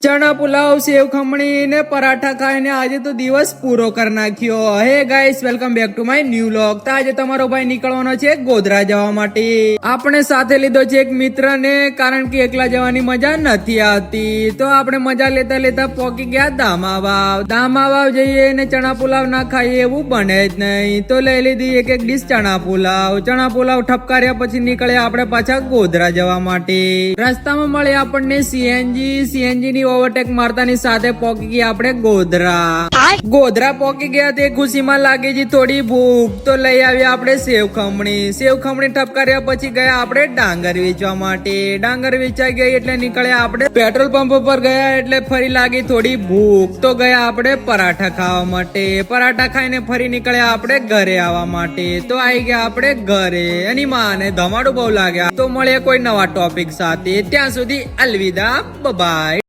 ચણા પુલાવ, સેવ ખમણી ને પરાઠા ખાઈને આજે તો દિવસ પૂરો કરી નાખ્યો. હે guys, welcome back to my new vlog. તો આજે તમારો ભાઈ નીકળવાનો છે ગોધરા જવા માટે. આપણે સાથે લીધો છે એક મિત્ર ને, કારણ કે એકલા જવાની મજા નથી આવતી. તો આપણે મજા લેતા લેતા પહોંચી ગયા દામાવાવ. દામાવાવ જઈએ ને ચણા પુલાવ ના ખાઈએ એવું બને જ નહીં. તો લઈ લીધી એક એક ડીશ ચણા પુલાવ. ચણા પુલાવ ઠપકાર્યા પછી નીકળ્યા આપણે પાછા ગોધરા જવા માટે. રસ્તામાં મળે આપણને સીએનજી ની ઓવરટેક મારતાની સાથે પહોંચી ગયા આપણે ગોધરા પહોંચી ગયા. તે ખુશીમાં લાગી છે થોડી ભૂખ, તો લઈ આવ્યા આપણે સેવ ખમણી ઠપકાર્યા પછી ગયા આપણે ડાંગર વેચવા માટે. ડાંગર વેચાઈ ગઈ એટલે નીકળ્યા આપણે પેટ્રોલ પંપ પર ગયા. એટલે ફરી લાગી થોડી ભૂખ, તો ગયા આપણે પરાઠા ખાવા માટે. પરાઠા ખાઈને ફરી નીકળ્યા આપણે ઘરે આવવા માટે. તો આવી ગયા આપણે ઘરે. એની માને ધમાડું બહુ લાગ્યા. તો મળીએ કોઈ નવા ટોપિક સાથે. ત્યાં સુધી અલવિદા, બાય.